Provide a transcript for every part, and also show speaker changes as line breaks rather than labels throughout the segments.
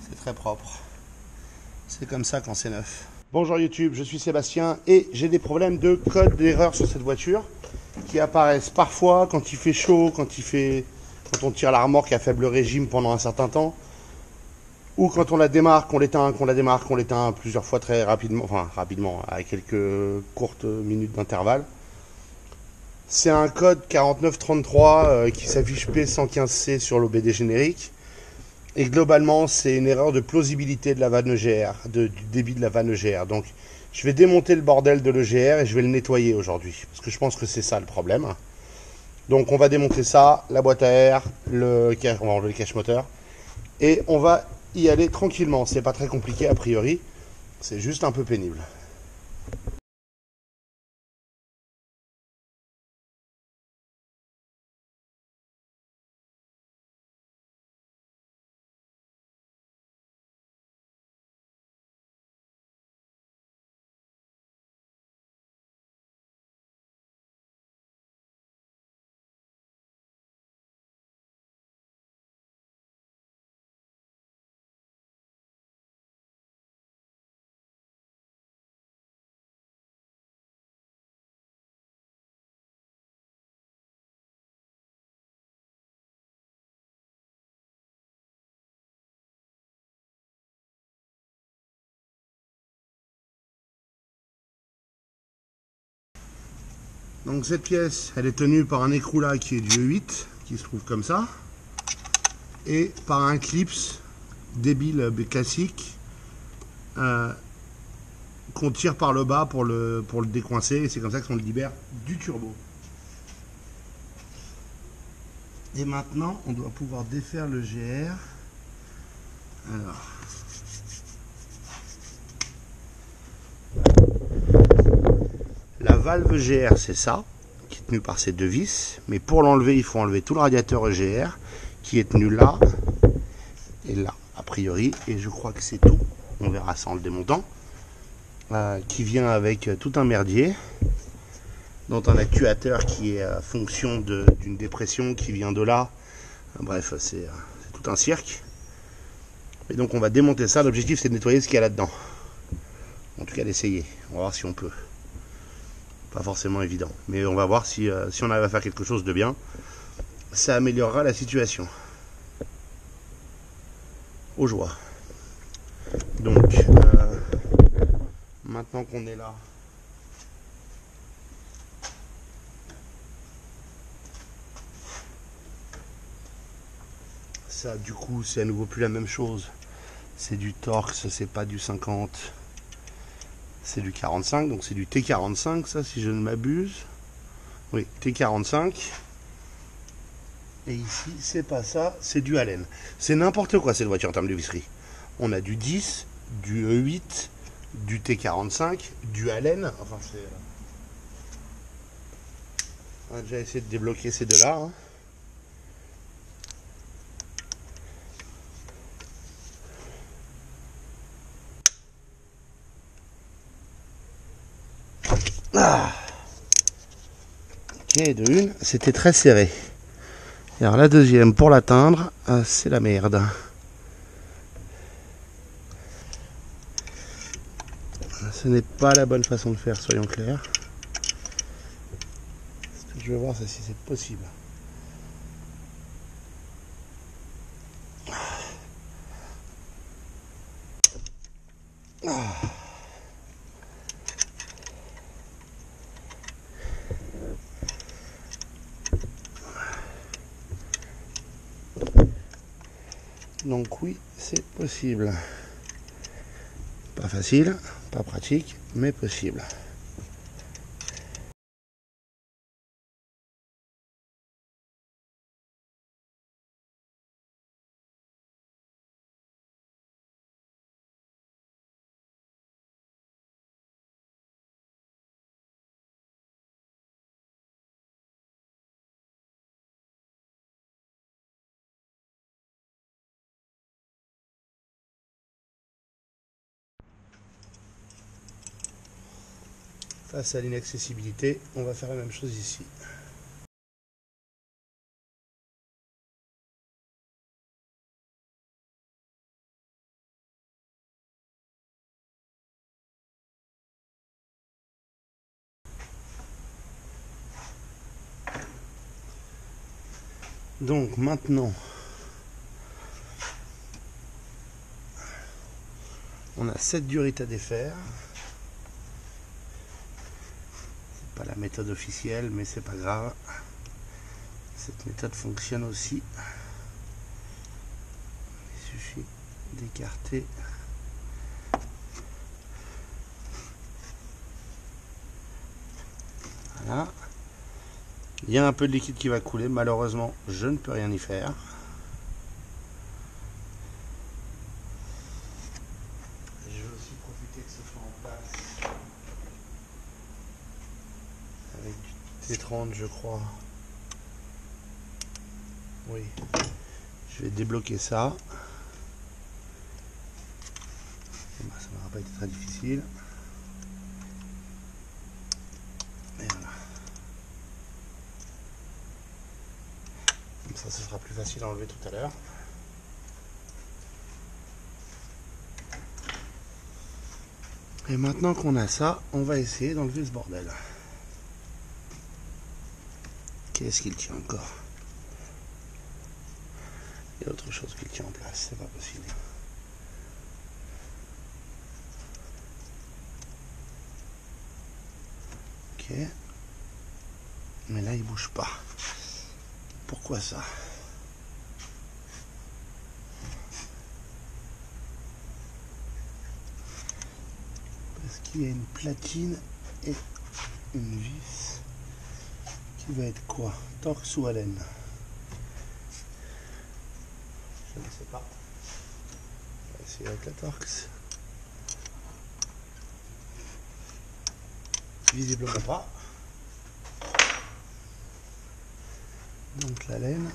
C'est très propre. C'est comme ça quand c'est neuf. Bonjour YouTube, je suis Sébastien et j'ai des problèmes de code d'erreur sur cette voiture qui apparaissent parfois quand il fait chaud, quand on tire la remorque à faible régime pendant un certain temps, ou quand on la démarre, qu'on l'éteint plusieurs fois très rapidement, enfin rapidement, à quelques courtes minutes d'intervalle. C'est un code 4933 qui s'affiche P115C sur l'OBD générique. Et globalement, c'est une erreur de plausibilité de la vanne EGR, du débit de la vanne EGR. Donc, je vais démonter le bordel de l'EGR et je vais le nettoyer aujourd'hui. Parce que je pense que c'est ça le problème. Donc, on va démonter ça, la boîte à air, on va enlever le cache moteur. Et on va y aller tranquillement. C'est pas très compliqué a priori. C'est juste un peu pénible. Donc cette pièce, elle est tenue par un écrou là qui est du E8, qui se trouve comme ça, et par un clips débile classique qu'on tire par le bas pour le décoincer, et c'est comme ça qu'on le libère du turbo. Et maintenant, on doit pouvoir défaire le GR. Alors, la valve GR, c'est ça, qui est tenue par ces deux vis, mais pour l'enlever, il faut enlever tout le radiateur EGR, qui est tenu là, et là, a priori, et je crois que c'est tout, on verra ça en le démontant, qui vient avec tout un merdier, dont un actuateur qui est à fonction d'une dépression qui vient de là. Bref, c'est tout un cirque. Et donc on va démonter ça, l'objectif c'est de nettoyer ce qu'il y a là-dedans. En tout cas d'essayer, on va voir si on peut. Pas forcément évident, mais on va voir si on arrive à faire quelque chose de bien. Ça améliorera la situation. Aux joies. Donc, maintenant qu'on est là, ça du coup c'est à nouveau plus la même chose. C'est du Torx, c'est pas du 50, c'est du 45, donc c'est du T45 ça si je ne m'abuse. Oui, T45. Et ici, c'est pas ça, c'est du Allen. C'est n'importe quoi cette voiture en termes de visserie. On a du 10, du E8, du T45, du Allen. Enfin, c'est. On a déjà essayé de débloquer ces deux-là. Hein. Ah. Ok, de une, c'était très serré. Et alors la deuxième, pour l'atteindre, c'est la merde. Ce n'est pas la bonne façon de faire, soyons clairs. Je vais voir si c'est possible. Ah. Donc oui, c'est possible. Pas facile, pas pratique, mais possible. Face à l'inaccessibilité, on va faire la même chose ici. Donc maintenant, on a 7 durites à défaire. C'est pas la méthode officielle, mais c'est pas grave. Cette méthode fonctionne aussi. Il suffit d'écarter. Voilà. Il y a un peu de liquide qui va couler. Malheureusement, je ne peux rien y faire. Je vais aussi profiter que ce soit en place avec du T30, je crois. Oui. Je vais débloquer ça. Ça n'aura pas été très difficile. Et voilà. Comme ça, ce sera plus facile à enlever tout à l'heure. Et maintenant qu'on a ça, on va essayer d'enlever ce bordel. Qu'est-ce qu'il tient encore? Il y a autre chose qui le tient en place, c'est pas possible. Ok. Mais là, il bouge pas. Pourquoi ça? Parce qu'il y a une platine et une vis qui va être quoi? Torx ou Allen? Je ne sais pas. On va essayer avec la Torx. Visiblement pas. Donc la laine.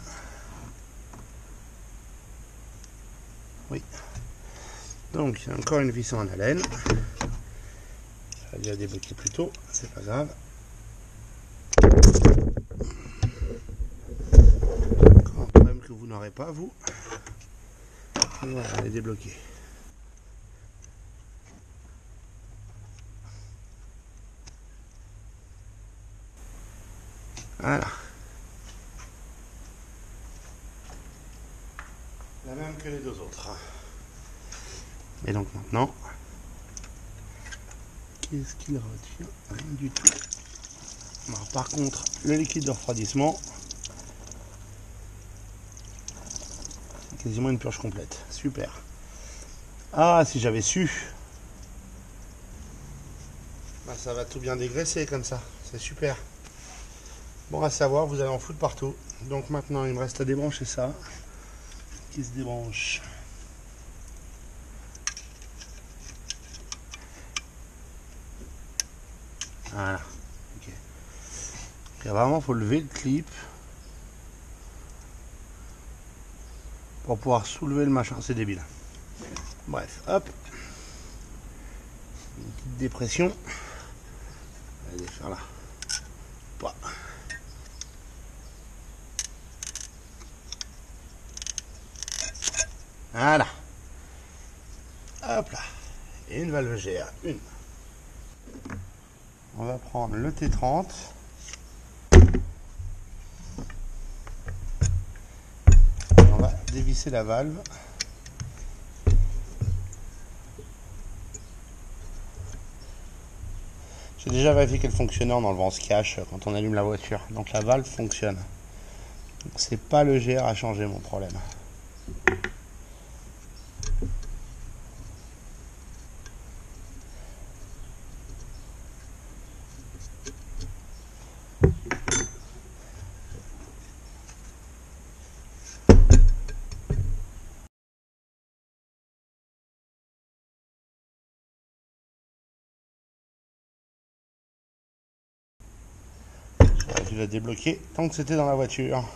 Oui. Donc il y a encore une vis en haleine. J'aurais dû la débloquer plus tôt, c'est pas grave. Encore un problème que vous n'aurez pas, vous. Voilà, elle est débloquée. Voilà. La même que les deux autres. Et donc maintenant, qu'est-ce qu'il retient? Rien du tout. Alors, par contre, le liquide de refroidissement, c'est quasiment une purge complète. Super. Ah, si j'avais su. Bah, ça va tout bien dégraisser comme ça. C'est super. Bon à savoir, vous allez en foutre partout. Donc maintenant, il me reste à débrancher ça. Qui se débranche. Voilà. Ok. Et vraiment, il faut lever le clip pour pouvoir soulever le machin. C'est débile. Bref, hop. Une petite dépression. Allez, faire là. Pas. Voilà. Hop là. Et une valve GR. Une. On va prendre le T30. Et on va dévisser la valve. J'ai déjà vérifié qu'elle fonctionnait en enlevant ce cache quand on allume la voiture. Donc la valve fonctionne. C'est pas le GR à changer mon problème. J'aurais dû la débloquer tant que c'était dans la voiture.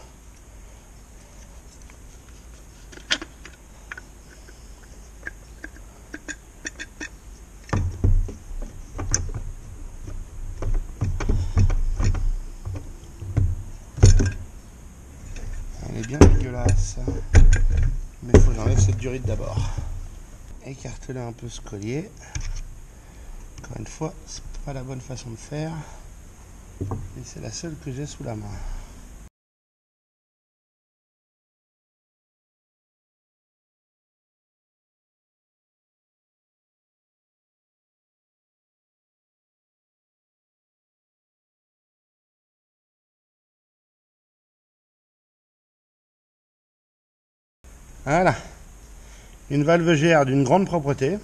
Elle est bien dégueulasse. Mais il faut que j'enlève cette durite d'abord. Écarteler un peu ce collier. Encore une fois, c'est pas la bonne façon de faire. Et c'est la seule que j'ai sous la main. Voilà. Une valve GR d'une grande propreté.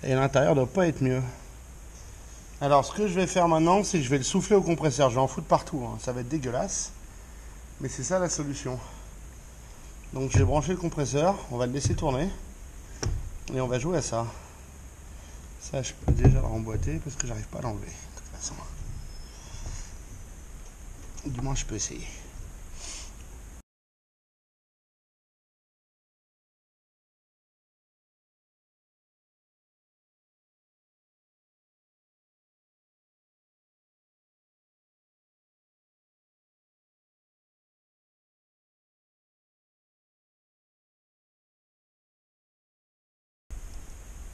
Et l'intérieur ne doit pas être mieux. Alors ce que je vais faire maintenant, c'est que je vais le souffler au compresseur. Je vais en foutre partout, hein. Ça va être dégueulasse. Mais c'est ça la solution. Donc j'ai branché le compresseur, on va le laisser tourner. Et on va jouer à ça. Ça je peux déjà le remboîter parce que j'arrive pas à l'enlever. De toute façon. Du moins je peux essayer.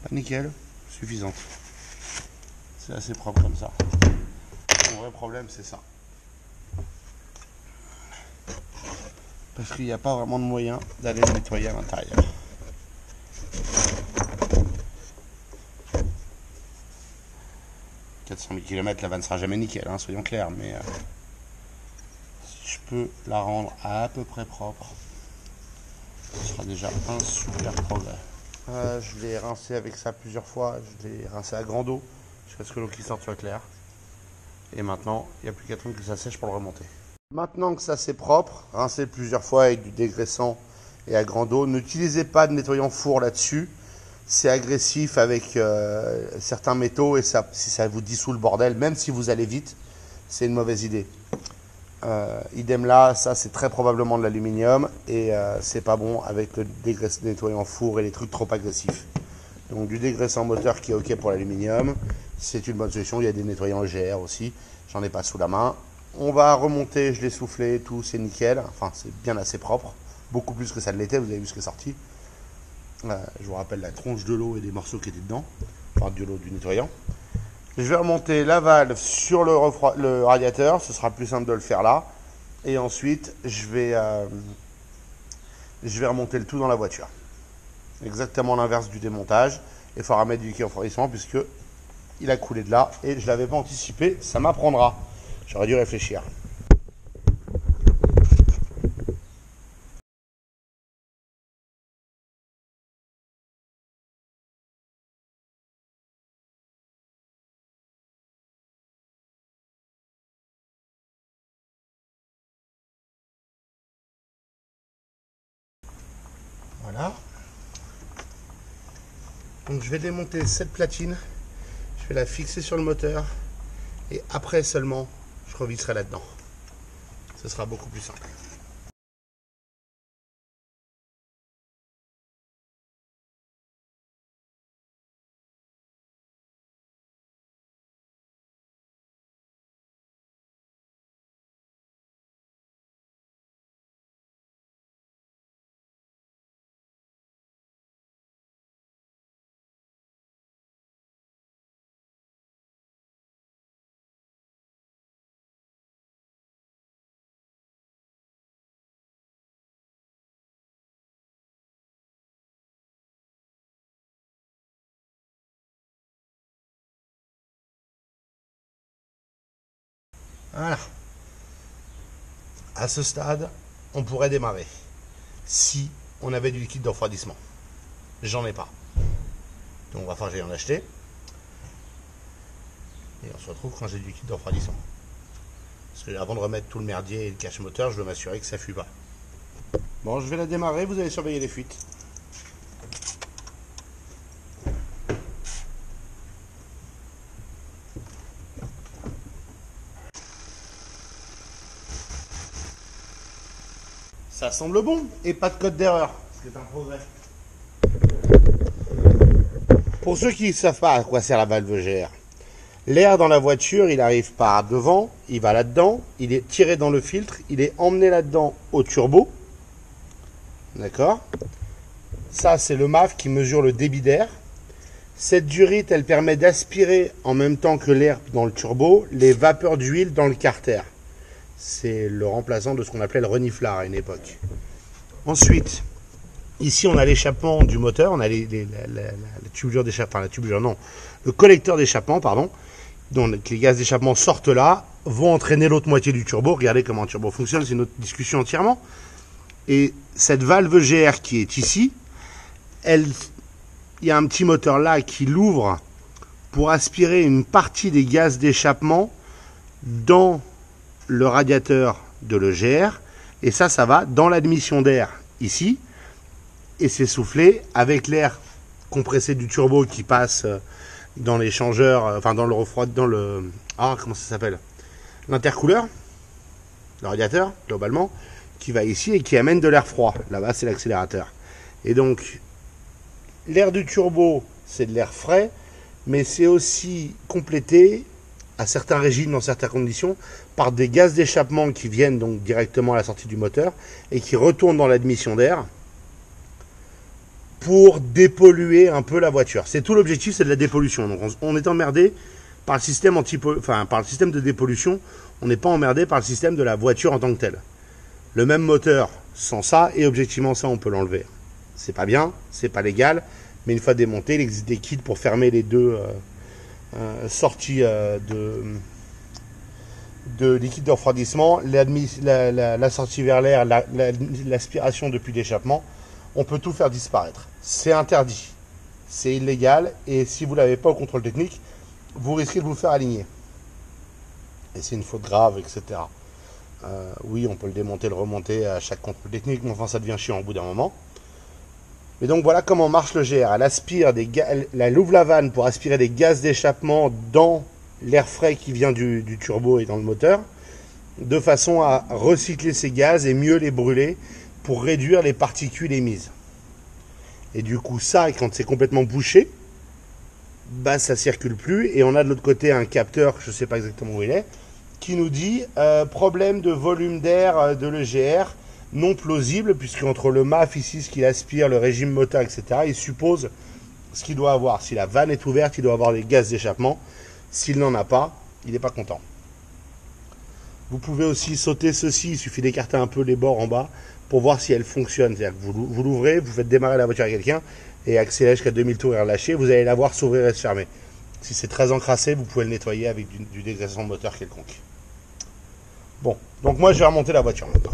Nickel, suffisante. C'est assez propre comme ça. Mon vrai problème c'est ça. Parce qu'il n'y a pas vraiment de moyen d'aller le nettoyer à l'intérieur. « 400 000 km, la vanne ne sera jamais nickel, hein, soyons clairs, mais si je peux la rendre à peu près propre, ce sera déjà un super progrès. Je l'ai rincé avec ça plusieurs fois, je l'ai rincé à grande eau, jusqu'à ce que l'eau qui sorte soit claire. Et maintenant, il n'y a plus qu'à attendre que ça sèche pour le remonter. Maintenant que ça c'est propre, rincez plusieurs fois avec du dégraissant et à grande eau. N'utilisez pas de nettoyant four là-dessus. C'est agressif avec certains métaux et ça, si ça vous dissout le bordel, même si vous allez vite, c'est une mauvaise idée. Idem là, ça c'est très probablement de l'aluminium et c'est pas bon avec le nettoyant four et les trucs trop agressifs. Donc du dégraissant moteur qui est ok pour l'aluminium, c'est une bonne solution. Il y a des nettoyants GR aussi, j'en ai pas sous la main. On va remonter, je l'ai soufflé, tout c'est nickel, enfin c'est bien assez propre, beaucoup plus que ça ne l'était, vous avez vu ce qui est sorti. Je vous rappelle la tronche de l'eau et des morceaux qui étaient dedans, enfin de l'eau du nettoyant. Je vais remonter la valve sur le radiateur, ce sera plus simple de le faire là. Et ensuite, je vais remonter le tout dans la voiture. Exactement l'inverse du démontage. Il faudra mettre du liquide en refroidissement puisque il a coulé de là et je ne l'avais pas anticipé, ça m'apprendra. J'aurais dû réfléchir. Voilà. Donc je vais démonter cette platine, je vais la fixer sur le moteur et après seulement je revisserai là-dedans. Ce sera beaucoup plus simple. Voilà. À ce stade, on pourrait démarrer si on avait du liquide de refroidissement. J'en ai pas. Donc on va falloir que j'aille en acheter. Et on se retrouve quand j'ai du liquide de refroidissement. Parce que avant de remettre tout le merdier et le cache moteur, je veux m'assurer que ça ne fuit pas. Bon, je vais la démarrer, vous allez surveiller les fuites. Ça semble bon et pas de code d'erreur, ce qui est un progrès. Pour ceux qui ne savent pas à quoi sert la valve GR, l'air dans la voiture, il arrive par devant, il va là-dedans, il est tiré dans le filtre, il est emmené là-dedans au turbo. D'accord? Ça, c'est le MAF qui mesure le débit d'air. Cette durite, elle permet d'aspirer en même temps que l'air dans le turbo, les vapeurs d'huile dans le carter. C'est le remplaçant de ce qu'on appelait le reniflard à une époque. Ensuite, ici on a l'échappement du moteur, on a la tubulure d'échappement, enfin la tubulure non, le collecteur d'échappement, pardon. Donc les gaz d'échappement sortent là, vont entraîner l'autre moitié du turbo. Regardez comment un turbo fonctionne, c'est une autre discussion entièrement. Et cette valve GR qui est ici, il y a un petit moteur là qui l'ouvre pour aspirer une partie des gaz d'échappement dans le radiateur de l'EGR. Et ça va dans l'admission d'air ici. Et c'est soufflé avec l'air compressé du turbo qui passe dans l'échangeur, enfin dans le refroid, dans le... Ah, comment ça s'appelle? L'intercooleur, le radiateur, globalement, qui va ici et qui amène de l'air froid. Là-bas, c'est l'accélérateur. Et donc, l'air du turbo, c'est de l'air frais, mais c'est aussi complété, à certains régimes, dans certaines conditions, par des gaz d'échappement qui viennent donc directement à la sortie du moteur et qui retournent dans l'admission d'air pour dépolluer un peu la voiture. C'est tout l'objectif, c'est de la dépollution. Donc on est emmerdé par le système par le système de dépollution, on n'est pas emmerdé par le système de la voiture en tant que telle. Le même moteur sans ça, et objectivement ça on peut l'enlever. C'est pas bien, c'est pas légal, mais une fois démonté, il existe des kits pour fermer les deux sorties de liquide de refroidissement, la sortie vers l'air, l'aspiration depuis l'échappement. On peut tout faire disparaître. C'est interdit, c'est illégal, et si vous ne l'avez pas au contrôle technique, vous risquez de vous faire aligner. Et c'est une faute grave, etc. Oui, on peut le démonter, le remonter à chaque contrôle technique, mais enfin ça devient chiant au bout d'un moment. Mais donc voilà comment marche le GR. Elle aspire elle ouvre la vanne pour aspirer des gaz d'échappement dans l'air frais qui vient du turbo et dans le moteur, de façon à recycler ces gaz et mieux les brûler pour réduire les particules émises. Et du coup, ça, quand c'est complètement bouché, bah, ça ne circule plus. Et on a de l'autre côté un capteur, je ne sais pas exactement où il est, qui nous dit problème de volume d'air de l'EGR non plausible, puisque entre le MAF ici, ce qu'il aspire, le régime moteur, etc., il suppose ce qu'il doit avoir. Si la vanne est ouverte, il doit avoir des gaz d'échappement. S'il n'en a pas, il n'est pas content. Vous pouvez aussi sauter ceci, il suffit d'écarter un peu les bords en bas pour voir si elle fonctionne. C'est-à-dire que vous l'ouvrez, vous faites démarrer la voiture à quelqu'un et accélérer jusqu'à 2000 tours et relâcher, vous allez la voir s'ouvrir et se fermer. Si c'est très encrassé, vous pouvez le nettoyer avec du dégraissant de moteur quelconque. Bon, donc moi je vais remonter la voiture maintenant.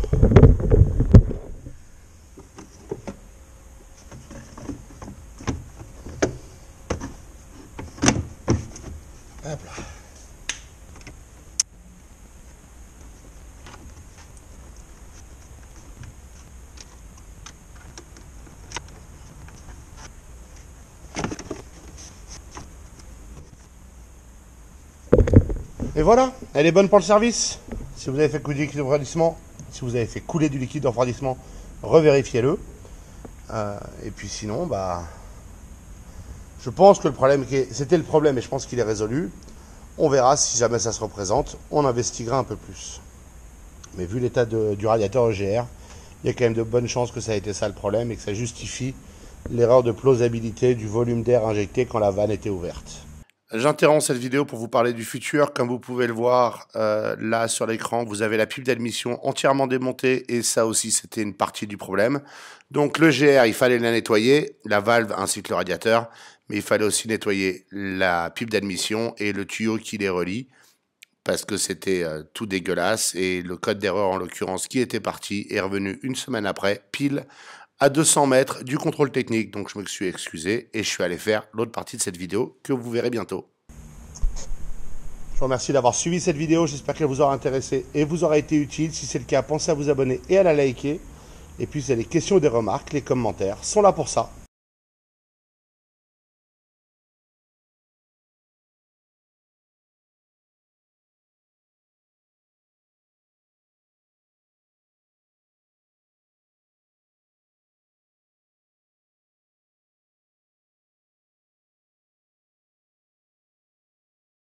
Hop là. Et voilà, elle est bonne pour le service. Si vous avez fait couler du liquide de refroidissement, si vous avez fait couler du liquide de refroidissement, revérifiez-le. Et puis sinon, bah, je pense que le problème, c'était le problème et je pense qu'il est résolu. On verra si jamais ça se représente, on investiguera un peu plus. Mais vu l'état du radiateur EGR, il y a quand même de bonnes chances que ça ait été ça le problème et que ça justifie l'erreur de plausibilité du volume d'air injecté quand la vanne était ouverte. J'interromps cette vidéo pour vous parler du futur. Comme vous pouvez le voir là sur l'écran, vous avez la pipe d'admission entièrement démontée et ça aussi c'était une partie du problème. Donc le GR, il fallait la nettoyer, la valve ainsi que le radiateur, mais il fallait aussi nettoyer la pipe d'admission et le tuyau qui les relie parce que c'était tout dégueulasse et le code d'erreur en l'occurrence qui était parti est revenu une semaine après, pile à 200 mètres du contrôle technique. Donc je me suis excusé et je suis allé faire l'autre partie de cette vidéo que vous verrez bientôt. Je vous remercie d'avoir suivi cette vidéo, j'espère qu'elle vous aura intéressé et vous aura été utile. Si c'est le cas, pensez à vous abonner et à la liker. Et puis si vous avez des questions ou des remarques, les commentaires sont là pour ça.